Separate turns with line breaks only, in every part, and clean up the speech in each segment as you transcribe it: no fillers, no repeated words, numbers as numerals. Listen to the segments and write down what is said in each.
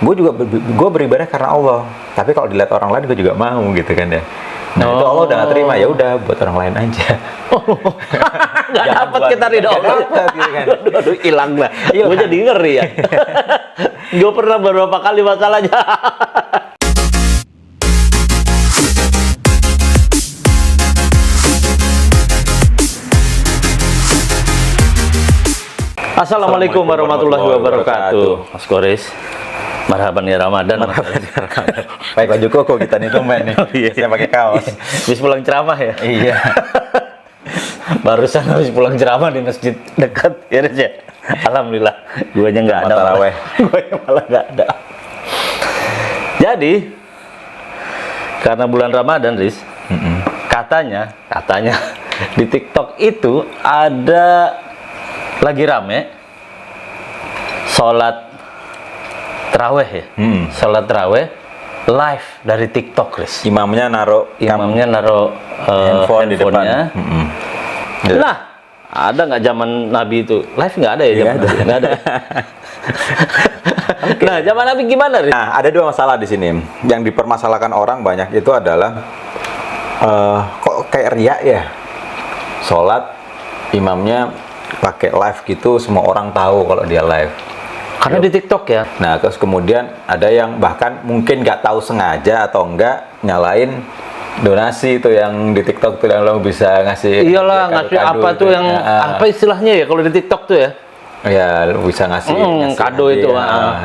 gue juga gue beribadah karena Allah. Tapi kalau dilihat orang lain gue juga mau gitu kan ya. Nah itu Allah udah gak terima, ya udah buat orang lain aja.
Nggak dapat kita ridho Allah.
Gitu kan.
Aduh, hilang lah.
Iya,
Gue
kan?
jadi ngeri ya. Gue pernah beberapa kali masalahnya. Assalamualaikum warahmatullahi wabarakatuh. Mas Koris, marhaban ya Ramadan.
Pakai baju koko kita nih tumben nih.
Iya.
Saya pakai kaos.
Habis pulang ceramah ya?
Iya.
Barusan habis pulang ceramah di masjid dekat ya Riz ya. Alhamdulillah, guanya nggak ada.
Taraweh.
Guanya malah nggak ada. Jadi karena bulan Ramadan, Riz, katanya di TikTok itu ada lagi rame sholat taraweh ya, sholat taraweh live dari TikTok, Riz.
Imamnya naruh
handphone
di depan.
Nah, ada nggak zaman Nabi itu live? Nggak ada ya zaman Nabi? Nggak ada. Nah, zaman Nabi gimana, Riz?
Nah, ada dua masalah di sini. Yang dipermasalahkan orang banyak itu adalah kok kayak riak ya, sholat imamnya pakai live gitu, semua orang tahu kalau dia live.
Karena di TikTok ya.
Nah, terus kemudian ada yang bahkan mungkin nggak tahu sengaja atau enggak nyalain donasi itu yang di TikTok tuh yang lo bisa ngasih.
Iyalah, ngasih apa tuh yang apa istilahnya ya kalau di TikTok tuh ya?
Ya, lo bisa ngasih
kado
hadiah,
itu,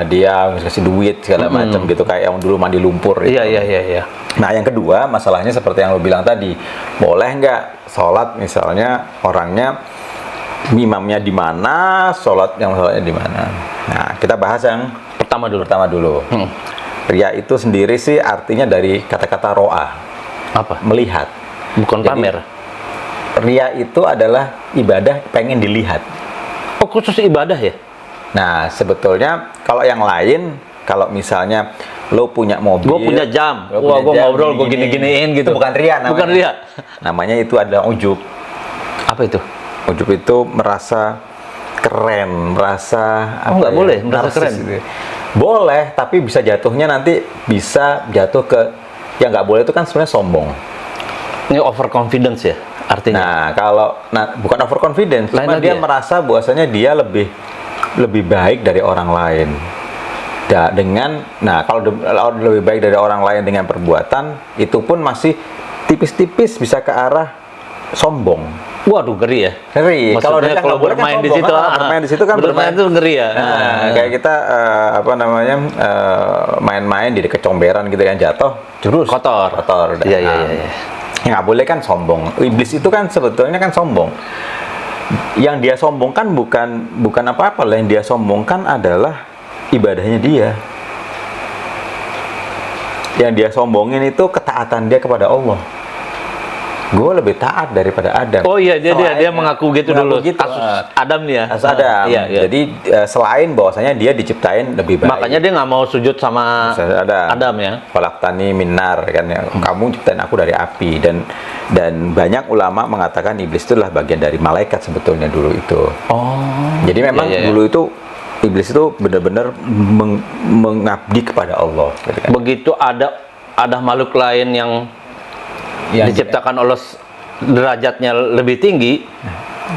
hadiah, kasih duit segala macam gitu, kayak yang dulu mandi lumpur.
Iya.
Nah, yang kedua masalahnya seperti yang lo bilang tadi, boleh nggak sholat misalnya orangnya imamnya di mana, sholatnya di mana. Nah, kita bahas yang pertama dulu. Ria itu sendiri sih artinya dari kata-kata ro'a.
Apa?
Melihat.
Bukan
Jadi,
pamer.
Ria itu adalah ibadah pengen dilihat.
Oh, khusus ibadah ya?
Nah, sebetulnya kalau yang lain, kalau misalnya lo punya mobil,
Gue punya jam. Wah, gue ngobrol, gue gini-giniin gitu.
Itu bukan ria namanya.
Bukan ria.
Namanya itu adalah ujub.
Apa itu?
Ujub itu merasa keren, merasa
nggak boleh merasa
narsis
keren
gitu. Boleh, tapi bisa jatuhnya nanti bisa jatuh ke yang nggak boleh itu kan sebenarnya sombong.
Ini overconfidence ya artinya.
Nah, kalau bukan overconfidence, cuma dia merasa bahwasanya dia lebih baik dari orang lain. Kalau lebih baik dari orang lain dengan perbuatan, itu pun masih tipis-tipis bisa ke arah sombong.
Waduh, ngeri ya.
Ngeri. Kalau
bermain di situ,
bermain di situ kan
bermain itu ngeri ya.
Kayak kita main-main di dekat comberan gitu kan, jatuh jurus kotor.
Iya.
Nggak boleh kan sombong. Iblis itu kan sebetulnya kan sombong. Yang dia sombongkan bukan apa-apa lah, yang dia sombongkan adalah ibadahnya dia. Yang dia sombongin itu ketaatan dia kepada Allah. Gue lebih taat daripada Adam.
Oh iya, dia mengaku gitu dulu.
Gitu.
Kasus Adam nih ya.
Kasus Adam.
Iya.
Jadi selain bahwasanya dia diciptain lebih baik.
Makanya dia nggak mau sujud sama Adam ya.
Khalaqtani min nar kan ya. Kamu ciptain aku dari api, dan banyak ulama mengatakan iblis itu adalah bagian dari malaikat sebetulnya dulu itu.
Oh.
Jadi memang dulu itu iblis itu benar-benar mengabdi kepada Allah. Gitu kan.
Begitu ada makhluk lain yang diciptakan Allah derajatnya lebih tinggi,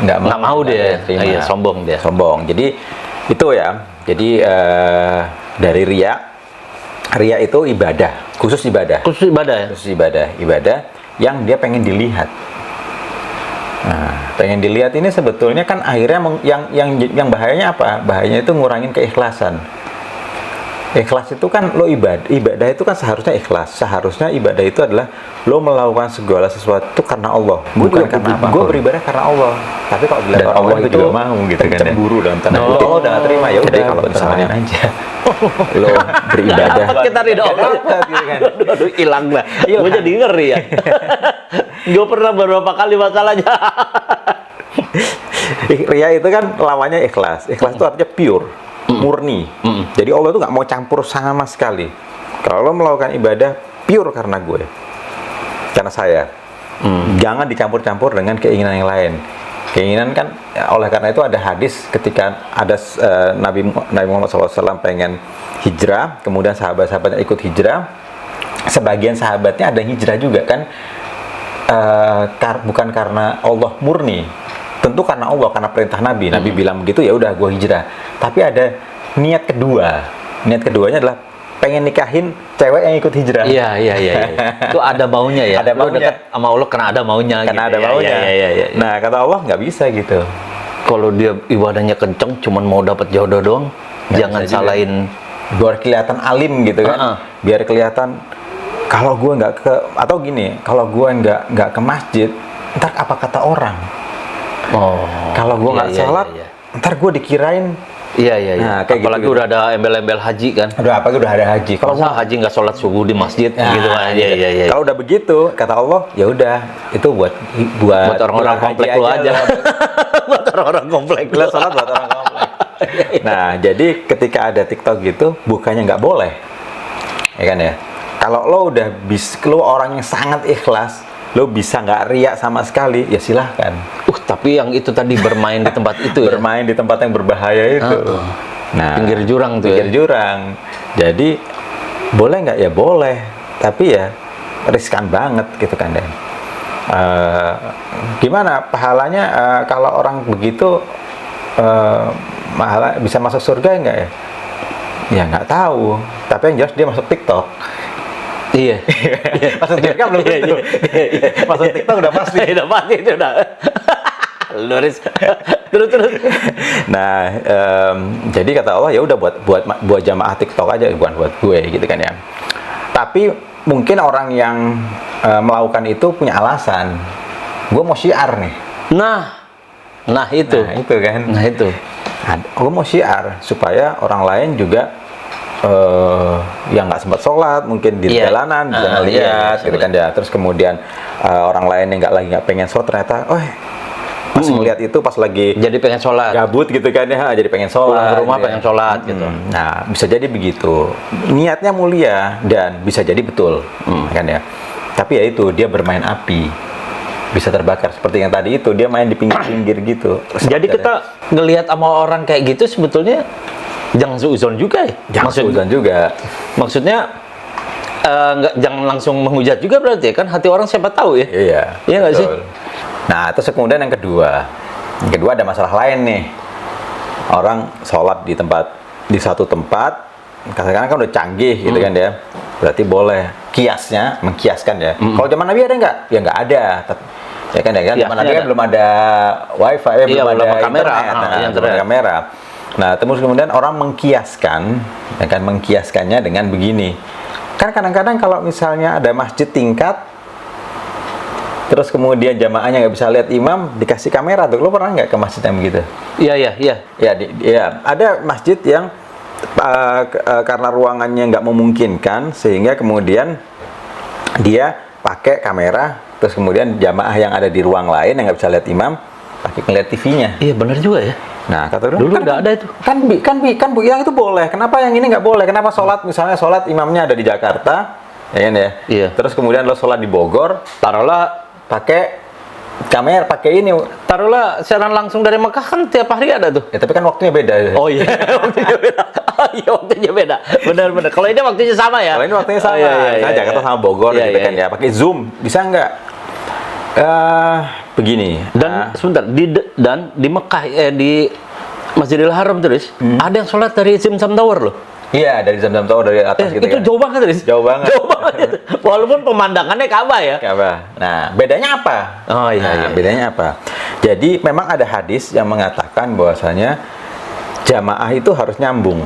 nggak mau dia. Iya, sombong dia.
Jadi itu ya. Jadi dari ria itu ibadah, khusus ibadah yang dia pengen dilihat. Nah, pengen dilihat ini sebetulnya kan akhirnya yang bahayanya apa? Bahayanya itu ngurangin keikhlasan. Ikhlas itu kan lo ibadah itu kan seharusnya ikhlas. Seharusnya ibadah itu adalah lo melakukan segala sesuatu karena Allah, bukan karena apa. Gue beribadah karena Allah. Tapi kalau dilihat Allah itu juga mau gitu kan, cemburu dalam tanda kutip. Allah udah terima, ya udah kalau misalnya aja lo beribadah.
Kita ridho Allah. Aduh, hilang lah. Gue jadi ngeri ya. Gue pernah beberapa kali masalahnya.
Ria itu kan lawannya ikhlas. Ikhlas itu artinya pure, murni. Jadi Allah itu nggak mau campur sama sekali. Kalau lo melakukan ibadah pure karena gue, karena saya, jangan dicampur-campur dengan keinginan yang lain. Keinginan kan, oleh karena itu ada hadis ketika ada Nabi Muhammad SAW pengen hijrah, kemudian sahabat-sahabatnya ikut hijrah, sebagian sahabatnya ada yang hijrah juga kan, bukan karena Allah murni, tentu karena Allah, karena perintah Nabi. Nabi bilang begitu, ya udah gue hijrah. Tapi ada niat kedua. Niat keduanya adalah pengen nikahin cewek yang ikut hijrah.
Iya. Itu ada maunya ya.
Ada maunya.
Lu dekat sama Allah karena ada maunya.
Karena
gitu.
ada maunya.
Iya.
Nah, kata Allah nggak bisa gitu.
Kalau dia ibadahnya kenceng, cuman mau dapat jodoh doang, jangan
bisa juga.
salahin.
Biar kelihatan alim gitu kan. Biar kelihatan, kalau gue nggak ke, atau gini, kalau gue nggak ke masjid, ntar apa kata orang?
Oh.
Kalau gue nggak sholat, ntar gue dikirain.
Iya.
Nah, kayak
apalagi
gitu.
udah ada embel-embel haji kan.
Udah ada haji.
Kalau haji nggak sholat subuh di masjid gitu kan. Iya.
Kalau udah begitu, kata Allah, ya udah, itu buat
orang-orang komplek lu aja. Buat orang-orang komplek lu.
Sholat buat orang komplek. Nah, jadi ketika ada TikTok gitu, bukannya nggak boleh, ya kan ya. Kalau lo udah lo orang yang sangat ikhlas, lo bisa nggak riak sama sekali, ya silahkan.
Tapi yang itu tadi bermain di tempat itu ya?
Bermain di tempat yang berbahaya itu. Nah,
pinggir jurang tuh
pinggir jurang. Jadi, boleh nggak? Ya boleh. Tapi ya, riskan banget gitu kan, Den. Gimana pahalanya kalau orang begitu bisa masuk surga nggak ya? Ya nggak tahu. Tapi yang jelas dia masuk TikTok.
Iya.
Masuk TikTok belum tentu. Masuk TikTok udah pasti.
Udah pasti itu udah. Luris. Terus.
Nah, jadi kata Allah, ya udah buat jamaah TikTok aja, bukan buat gue gitu kan ya. Tapi mungkin orang yang melakukan itu punya alasan. Gue mau syiar nih.
Nah itu
kan.
Nah itu.
Gue mau syiar supaya orang lain juga yang nggak sempat sholat mungkin di jalanan bisa ngeliat gitu kan ya. Terus kemudian orang lain yang nggak pengen sholat ternyata, pas ngeliat itu pas lagi
jadi pengen sholat,
gabut gitu kan ya, jadi pengen sholat,
pulang ke rumah
gitu
pengen sholat gitu.
Nah, bisa jadi begitu, niatnya mulia dan bisa jadi betul, kan ya. Tapi ya itu, dia bermain api, bisa terbakar seperti yang tadi itu, dia main di pinggir-pinggir gitu.
Jadi kita ngelihat sama orang kayak gitu sebetulnya jangan suuzon juga ya.
Jangan suuzon juga.
Maksudnya jangan langsung menghujat juga berarti ya, kan hati orang siapa tahu ya. Iya nggak sih?
Nah, terus kemudian yang kedua ada masalah lain nih. Orang sholat di satu tempat, kadang-kadang kan udah canggih gitu kan ya. Berarti boleh mengkiaskan ya. Kalau zaman Nabi ada nggak? Ya nggak ada. Ya kan zaman Nabi kan belum ada wifi, belum ada
kamera,
internet, belum ada kamera. Nah, terus kemudian orang mengkiaskan, ya kan, mengkiaskannya dengan begini. Kan kadang-kadang kalau misalnya ada masjid tingkat, terus kemudian jamaahnya nggak bisa lihat imam, dikasih kamera tuh. Lo pernah nggak ke masjid yang begitu?
Iya.
Ya, ada masjid yang karena ruangannya nggak memungkinkan, sehingga kemudian dia pakai kamera, terus kemudian jamaah yang ada di ruang lain yang nggak bisa lihat imam, pakai ngeliat TV-nya.
Iya, benar juga ya.
Nah, kata
dulu nggak ada itu.
Kan yang itu boleh. Kenapa yang ini nggak boleh? Kenapa misalnya sholat imamnya ada di Jakarta, ya kan ya?
Iya.
Terus kemudian lo sholat di Bogor, taruhlah pakai kamera, pakai ini.
Taruhlah siaran langsung dari Mekah kan tiap hari ada tuh.
Ya, tapi kan waktunya beda.
Oh iya, waktunya beda. Waktunya beda. Benar. Kalau ini waktunya sama ya.
Kalau ini waktunya sama.
Iya,
Jakarta sama Bogor gitu kan ya. Pakai Zoom, bisa nggak? Begini.
Dan sebentar, di Mekah di Masjidil Haram terus ada yang sholat dari Zam-Zam Tower loh.
Iya, dari Zam-Zam Tower dari atas gitu
itu
kan.
jauh banget terus.
Jauh banget.
Walaupun pemandangannya Ka'bah ya.
Ka'bah. Nah, bedanya apa?
Oh iya.
Bedanya apa? Jadi memang ada hadis yang mengatakan bahwasanya jamaah itu harus nyambung.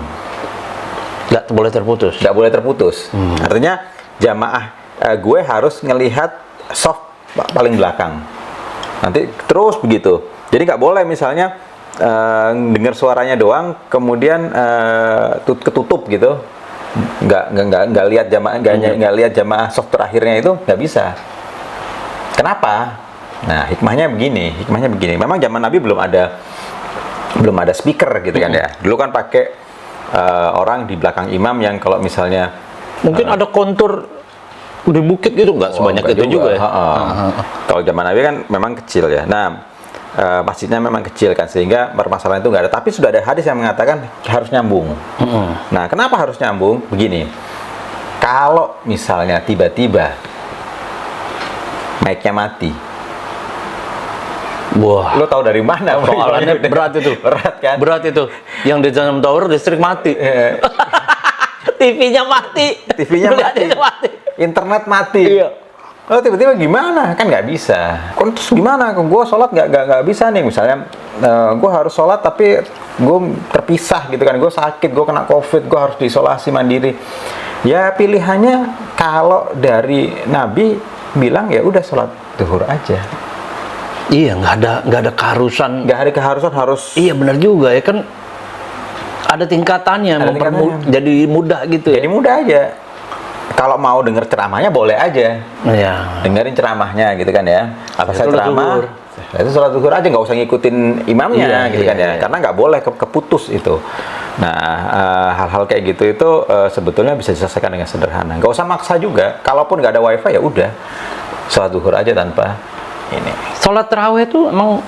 Nggak boleh terputus.
Nggak boleh terputus. Artinya jamaah gue harus ngelihat soft paling belakang. Nanti terus begitu. Jadi nggak boleh misalnya dengar suaranya doang, kemudian ketutup gitu. Nggak lihat jamaah, nggak lihat jamaah soft terakhirnya itu nggak bisa. Kenapa? Nah, hikmahnya begini. Memang zaman Nabi belum ada speaker gitu kan ya. Dulu kan pakai orang di belakang imam yang kalau misalnya
mungkin ada kontur di bukit gitu, nggak sebanyak itu juga ya.
Kalau zaman Nabi kan memang kecil ya. Nah, masjidnya memang kecil kan, sehingga permasalahan itu nggak ada. Tapi sudah ada hadis yang mengatakan harus nyambung. Nah, kenapa harus nyambung? Begini, kalau misalnya tiba-tiba mic-nya mati,
wah,
lo tahu dari mana?
soalannya berat itu.
Berat kan?
Berat itu. Yang di dalam tower listrik mati. TV-nya mati.
TV-nya mati. Internet mati.
Iya.
Oh, tiba-tiba gimana? Kan nggak bisa. Terus gimana? Gue sholat nggak bisa nih. Misalnya gue harus sholat tapi gue terpisah gitu kan. Gue sakit, gue kena COVID, gue harus diisolasi mandiri. Ya pilihannya kalau dari Nabi bilang ya udah sholat zuhur aja.
Iya, nggak ada keharusan.
Nggak ada keharusan harus.
Iya, benar juga ya kan. Ada tingkatannya, jadi mudah gitu ya.
Jadi mudah aja. Kalau mau denger ceramahnya boleh aja.
Iya.
Dengerin ceramahnya gitu kan ya. Apa saya ceramah?
Zuhur.
Itu sholat zuhur aja, nggak usah ngikutin imamnya gitu kan ya. Karena nggak boleh keputus itu. Nah, hal-hal kayak gitu itu sebetulnya bisa diselesaikan dengan sederhana. Nggak usah maksa juga. Kalaupun nggak ada wifi ya udah sholat zuhur aja tanpa ini.
Sholat tarawih itu emang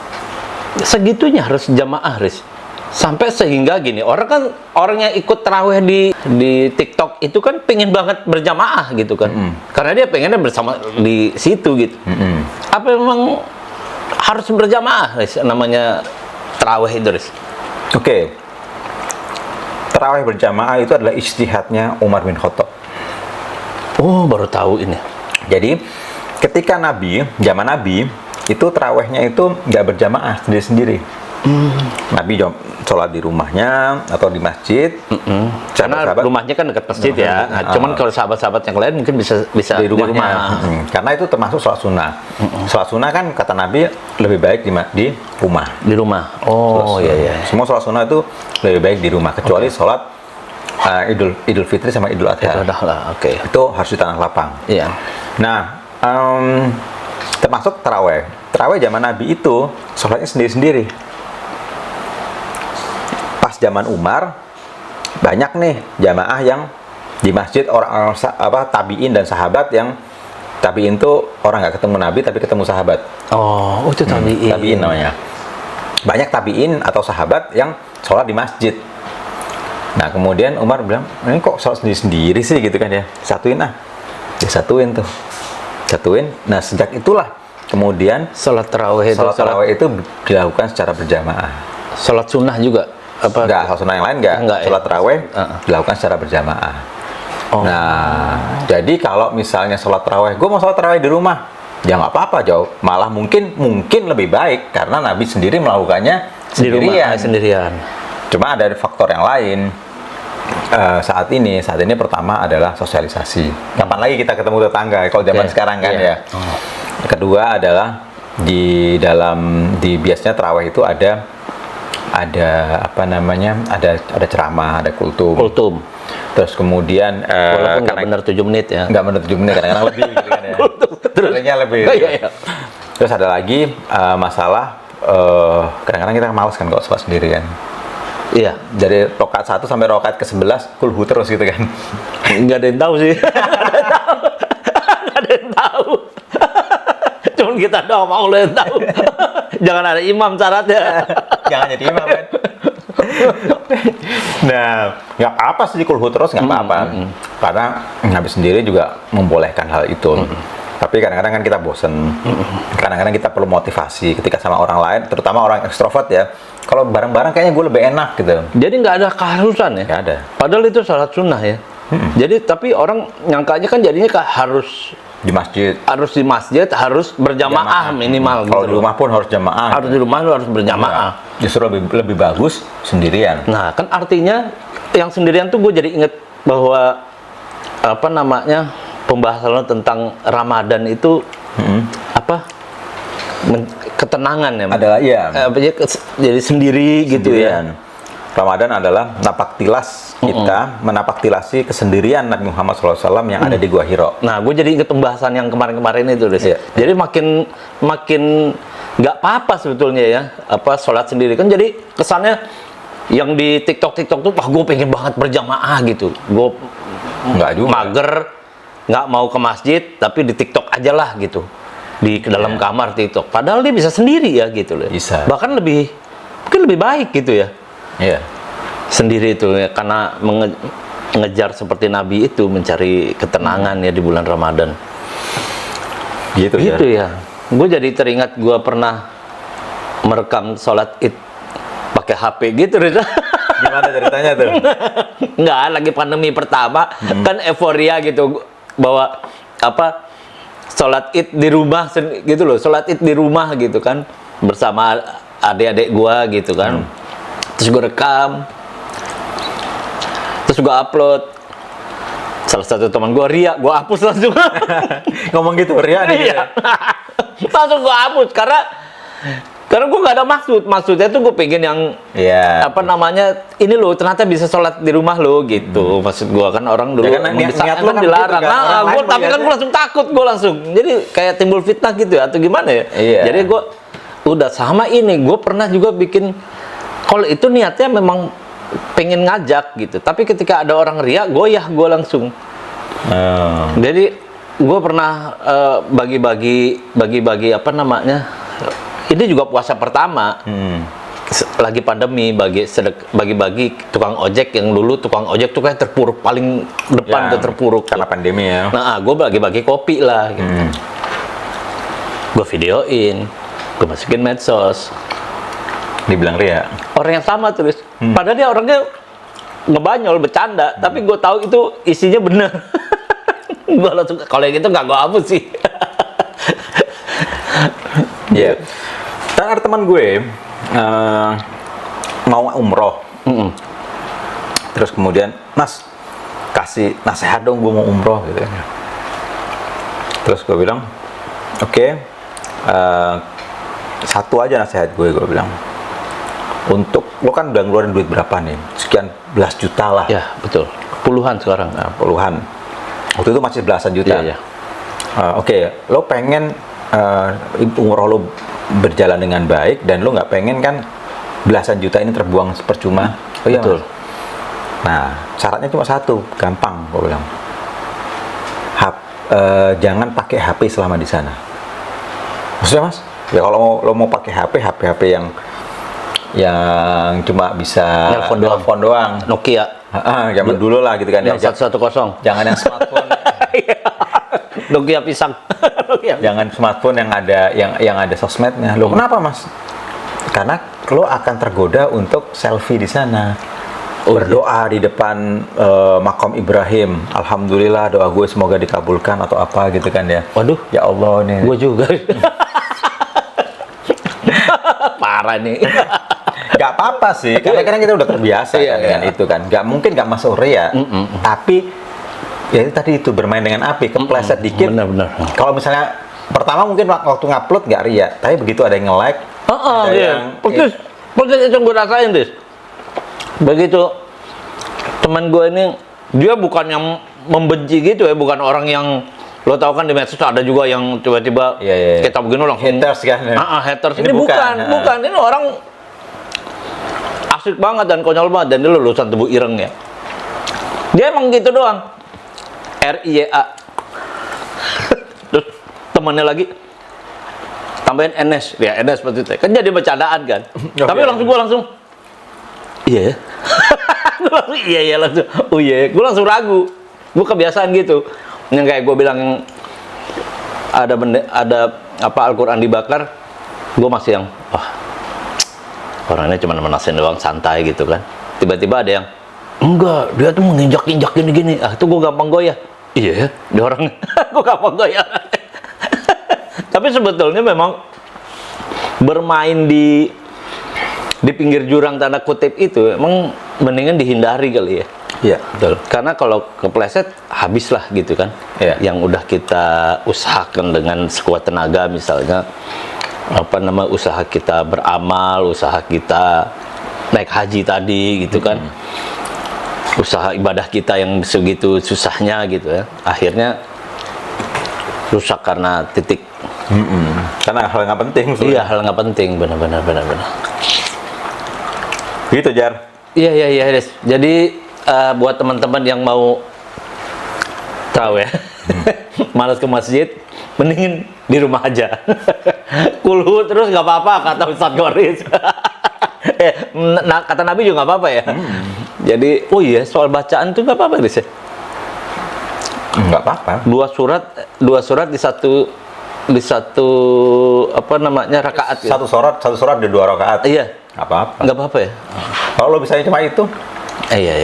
segitunya harus jamaah, Riz. Sampai sehingga gini, orang yang ikut tarawih di TikTok itu kan pengen banget berjamaah gitu kan. Karena dia pengennya bersama di situ gitu. Apa memang harus berjamaah, Riz, namanya tarawih itu, Riz?
Oke. Tarawih berjamaah itu adalah ijtihadnya Umar bin Khattab.
Oh, baru tahu ini.
Jadi, ketika zaman Nabi, itu tarawihnya itu nggak berjamaah sendiri-sendiri. Nabi sholat di rumahnya atau di masjid.
Karena rumahnya kan dekat masjid ya. Nah, cuman kalau sahabat-sahabat yang lain mungkin bisa
di rumahnya. Karena itu termasuk sholat sunnah. Sholat sunnah kan kata Nabi lebih baik di rumah.
Di rumah. Oh iya.
Semua sholat sunnah itu lebih baik di rumah, kecuali sholat Idul Fitri sama Idul Adha.
Oke.
Itu harus di tanah lapang.
Iya.
Nah, termasuk taraweh. Taraweh zaman Nabi itu sholatnya sendiri-sendiri. Pas zaman Umar banyak nih jamaah yang di masjid orang tabiin dan sahabat yang tabiin tuh orang nggak ketemu Nabi tapi ketemu sahabat.
Oh itu tabiin.
Tabiin namanya. Banyak tabiin atau sahabat yang sholat di masjid. Nah kemudian Umar bilang, ini kok sholat sendiri-sendiri sih gitu kan ya. Satuin disatuin tuh. Satuin. Nah sejak itulah kemudian
sholat tarawih
itu dilakukan secara berjamaah.
Sholat sunnah juga?
Enggak, sholat sunnah yang lain enggak. Sholat tarawih dilakukan secara berjamaah. Nah, jadi kalau misalnya sholat tarawih, gue mau sholat tarawih di rumah, ya nggak apa-apa jauh. Malah mungkin lebih baik karena Nabi sendiri melakukannya
sendirian.
Cuma ada faktor yang lain. Saat ini pertama adalah sosialisasi. Kapan lagi kita ketemu tetangga kalau zaman sekarang kan ya. Kedua adalah di biasanya tarawih itu ada ada ceramah, ada kultum. Terus kemudian
walaupun nggak benar 7 menit ya.
Nggak benar 7 menit, kadang-kadang lebih gitu kan ya. Terus lebih. Iya. Terus ada lagi masalah kadang-kadang kita males kan kalau sholat sendiri kan.
Iya.
Dari rakaat 1 sampai rakaat ke-11 kulhu terus gitu kan.
Nggak ada yang tahu sih. Nggak ada yang tahu. Cuman kita doang mau lo yang tahu. Jangan ada imam syaratnya.
Jangan jadi imam kan. Nah, nggak apa sih kulhu terus nggak apa-apa. Karena Nabi sendiri juga membolehkan hal itu. Tapi kadang-kadang kan kita bosen. Kadang-kadang kita perlu motivasi ketika sama orang lain, terutama orang ekstrovert ya. Kalau bareng-bareng kayaknya gue lebih enak gitu.
Jadi nggak ada keharusan ya?
Nggak ada.
Padahal itu salat sunnah ya. Jadi tapi orang nyangkanya kan jadinya harus
di masjid.
Harus di masjid, harus berjamaah minimal.
Kalau di rumah pun harus jamaah.
Harus di rumah harus berjamaah.
Justru lebih bagus sendirian.
Nah, kan artinya yang sendirian tuh gue jadi inget bahwa pembahasan tentang Ramadan itu ketenangan ya.
Adalah
jadi sendiri gitu ya.
Ramadan adalah napaktilas kita menapaktilasi kesendirian Nabi Muhammad SAW yang ada di Gua Hiro.
Nah, gue jadi inget pembahasan yang kemarin-kemarin itu, Jadi makin nggak apa-apa sebetulnya ya, sholat sendiri kan jadi kesannya yang di TikTok tuh, gue pengen banget berjamaah gitu. Gue
nggak juga.
Mager, nggak mau ke masjid, tapi di TikTok aja lah gitu. di dalam kamar TikTok. Padahal dia bisa sendiri ya gitu loh.
Bisa.
Bahkan mungkin lebih baik gitu ya.
Iya.
Sendiri itu ya, karena mengejar seperti Nabi itu mencari ketenangan ya di bulan Ramadan.
Gitu
Ya. Gue jadi teringat gue pernah merekam sholat Id pakai HP gitu, Riz.
Gimana ceritanya tuh?
Nggak, lagi pandemi pertama kan euforia gitu bahwa sholat Id di rumah gitu loh, sholat Id di rumah gitu kan bersama adik-adik gua gitu kan. Terus gua rekam, terus gua upload. Salah satu teman gua ria, gua hapus langsung.
Ngomong gitu, ria nih.
Iya. Langsung gua hapus karena gue gak ada maksudnya tuh gue pengen yang ini loh ternyata bisa sholat di rumah lo gitu. Maksud gue kan orang dulu
niat lo kan
dilarang.
gitu kan,
Tapi kan gue langsung takut, gue langsung jadi kayak timbul fitnah gitu ya, atau gimana ya.
Iya.
Jadi gue udah sama ini, gue pernah juga bikin, kalau itu niatnya memang pengen ngajak gitu, tapi ketika ada orang ria goyah gue langsung. Jadi gue pernah bagi-bagi apa namanya, ini juga puasa pertama, lagi pandemi, bagi-bagi tukang ojek yang dulu tukang ojek tuh kayak terpuruk paling depan tuh terpuruk
karena pandemi ya.
Nah, gue bagi-bagi kopi lah gitu. Gue videoin, gue masukin medsos.
Dibilang ria.
Orang yang sama tulis, padahal dia orangnya ngebanyol, bercanda, tapi gue tahu itu isinya bener. Gue langsung, kalau yang itu nggak gue hapus sih.
Iya. Dan ada teman gue mau umroh. Terus kemudian, Mas, kasih nasihat dong, gue mau umroh gitu. Terus gue bilang, oke, satu aja nasihat gue bilang. Untuk, lo kan udah ngeluarin duit berapa nih? Sekian belas juta lah.
Ya, betul. Puluhan sekarang.
Nah, puluhan. Waktu itu masih belasan juta.
Iya.
Oke, lo pengen umroh lo berjalan dengan baik dan lo nggak pengen kan belasan juta ini terbuang percuma. Oh iya,
betul.
Mas. Nah, syaratnya cuma satu, gampang gue bilang. Jangan pakai HP selama di sana. Maksudnya, Mas? Ya kalau lo mau pakai HP yang cuma bisa nelpon doang.
Nokia.
Zaman dulu lah gitu kan.
110.
Jangan yang smartphone.
Nokia pisang.
Jangan smartphone yang ada sosmednya. Lo kenapa, Mas? Karena lo akan tergoda untuk selfie di sana. Berdoa di depan makam Ibrahim. Alhamdulillah doa gue semoga dikabulkan atau apa gitu kan ya.
Waduh,
ya Allah nih.
Gue juga. Parah nih.
Gak apa-apa sih, karena kadang kita udah terbiasa dengan itu kan. Gak mungkin gak masuk ria. Tapi ya itu tadi itu bermain dengan api, kepleset dikit.
Benar.
Kalau misalnya pertama mungkin waktu ngupload nggak ria, tapi begitu ada yang nge-like, ada yang
persis itu gue rasain, Dis. Begitu teman gue ini, dia bukan yang membenci gitu ya, bukan orang yang lo tahu kan di medsos ada juga yang tiba-tiba kita begini langsung
haters kan.
Haters. Ini bukan. Ini orang asik banget dan konyol banget, dan dia lulusan Tebu Ireng ya. Dia emang gitu doang. RIA. Terus temannya lagi tambahin NS, ya NS seperti itu. Kan jadi bercandaan kan. Tapi gue langsung iya ya. Langsung. Oh iya, gue langsung ragu. Gue kebiasaan gitu. Yang kayak gue bilang ada Al-Qur'an dibakar, gue masih yang orangnya cuma menasin doang, santai gitu kan. Tiba-tiba ada yang enggak, dia tuh menginjak-injak gini-gini. Itu gue gampang goyah. Iya ya, dia orang gue gampang goyah. Tapi sebetulnya memang bermain di pinggir jurang tanda kutip itu emang mendingan dihindari kali ya.
Iya, betul.
Karena kalau kepleset habislah gitu kan. Yang udah kita usahakan dengan sekuat tenaga, misalnya usaha kita beramal, usaha kita naik haji tadi gitu kan. Usaha ibadah kita yang segitu susahnya gitu ya, akhirnya rusak karena titik.
Karena hal nggak penting.
Iya, hal nggak penting, benar.
Gitu, Jar.
Iya, Des. Jadi buat teman-teman yang mau tarawih, malas ke masjid, mendingin di rumah aja. Kulhu terus nggak apa-apa kata Ustadz Goris. Kata Nabi juga nggak apa-apa ya. Jadi, oh iya soal bacaan tuh nggak apa-apa Riz ya?
Nggak apa-apa.
Dua surat di satu apa namanya rakaat. Ya?
Satu surat di 2 rakaat.
Iya.
Nggak apa-apa.
Nggak apa-apa ya?
Kalau lo bisanya cuma itu.
Iya.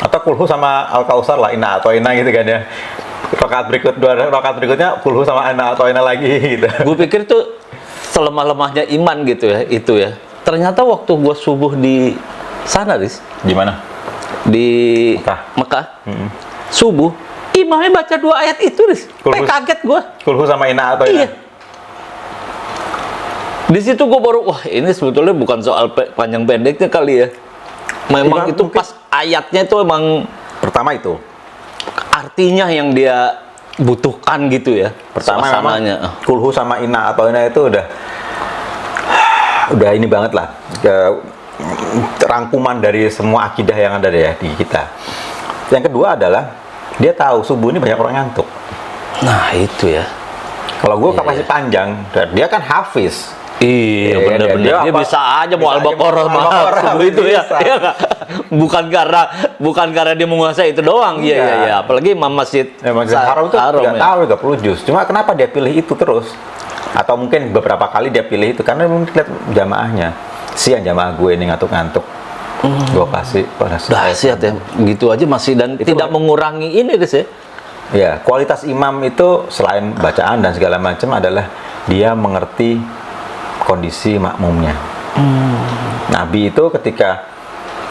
Atau kulhu sama Al-Kausar lah, Inna atau Inna gitu kan ya. Dua rakaat berikutnya kulhu sama Inna atau Inna lagi gitu.
Gue pikir tuh selemah-lemahnya iman gitu ya, itu ya. Ternyata waktu gue subuh di sana, Riz,
Gimana?
di Mekah, subuh, imamnya baca 2 ayat itu, Riz. Kaget gue.
Kulhu sama Inna atau Inna.
Iya. Di situ gue baru, wah ini sebetulnya bukan soal panjang pendeknya kali ya. Memang itu pas ayatnya itu emang
Pertama itu.
artinya yang dia butuhkan gitu ya.
Pertama
suasananya.
memang kulhu sama Inna atau Inna itu udah ini banget lah. Rangkuman dari semua akidah yang ada ya di kita. Yang kedua adalah dia tahu subuh ini banyak orang ngantuk.
Nah itu ya.
Kalau gue kapasitas panjang, dan dia kan hafiz.
Iya benar-benar dia bisa aja mau Al-Baqarah subuh itu ya. Iya nggak? bukan karena dia menguasai itu doang. Iya. Apalagi Imam Masjid
Haram itu tidak tahu 30 juz. Cuma kenapa dia pilih itu terus? Atau mungkin beberapa kali dia pilih itu karena mungkin lihat jamaahnya. Sian jamaah gue ini ngantuk-ngantuk. Gue kasih
dahsyat ya. Gitu aja masih dan
itu
tidak mengurangi ini Riz ya.
Ya, kualitas imam itu selain bacaan dan segala macam adalah dia mengerti kondisi makmumnya. Nabi itu ketika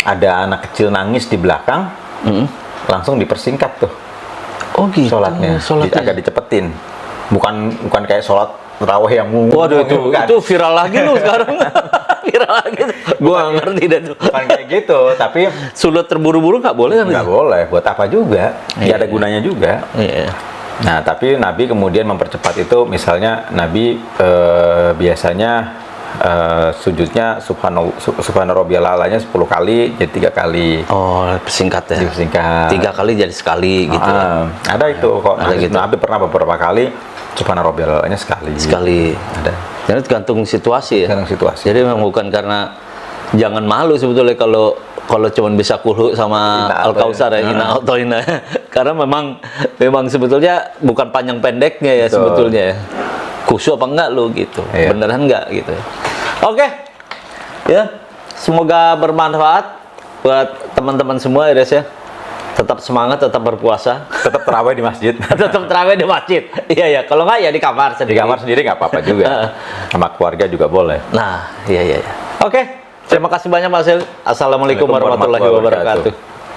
ada anak kecil nangis di belakang, langsung dipersingkat tuh.
Oh gitu.
Sholatnya agak dicepetin. Bukan kayak sholat tarawih yang
waduh itu viral lagi lu sekarang. Viral lagi. Gua nggak ngerti deh tuh.
Bukan kayak gitu, tapi
sulit terburu-buru nggak boleh kan?
Nggak boleh. Buat apa juga? Nggak ada gunanya juga.
Iya.
Nah, tapi Nabi kemudian mempercepat itu, misalnya Nabi biasanya sujudnya subhana rabbiyal a'lanya 10 kali jadi 3 kali.
Oh, singkat ya.
Singkat.
3 kali jadi sekali gitu.
Ada itu kok.
Ada gitu.
Nabi pernah beberapa kali subhana rabbiyal a'lanya sekali. Ada.
Jadi tergantung situasi ya.
Tergantung situasi.
Jadi memang bukan karena jangan malu sebetulnya kalau cuma bisa kulhu sama Al-Kausar ya, Inna atau Inna. Karena memang sebetulnya bukan panjang pendeknya ya. Betul. Sebetulnya ya. Khusyuk apa enggak lu gitu. Iya. Beneran enggak gitu. Oke. Ya, semoga bermanfaat buat teman-teman semua ya, Riz ya. Tetap semangat, tetap berpuasa,
tetap terawih di masjid.
Tetap terawih di masjid. Iya, kalau enggak ya di kamar sendiri.
Di kamar sendiri nggak apa-apa juga. Sama keluarga juga boleh.
Nah, iya. Oke. Terima kasih banyak Mas Sil. Assalamualaikum warahmatullahi wabarakatuh.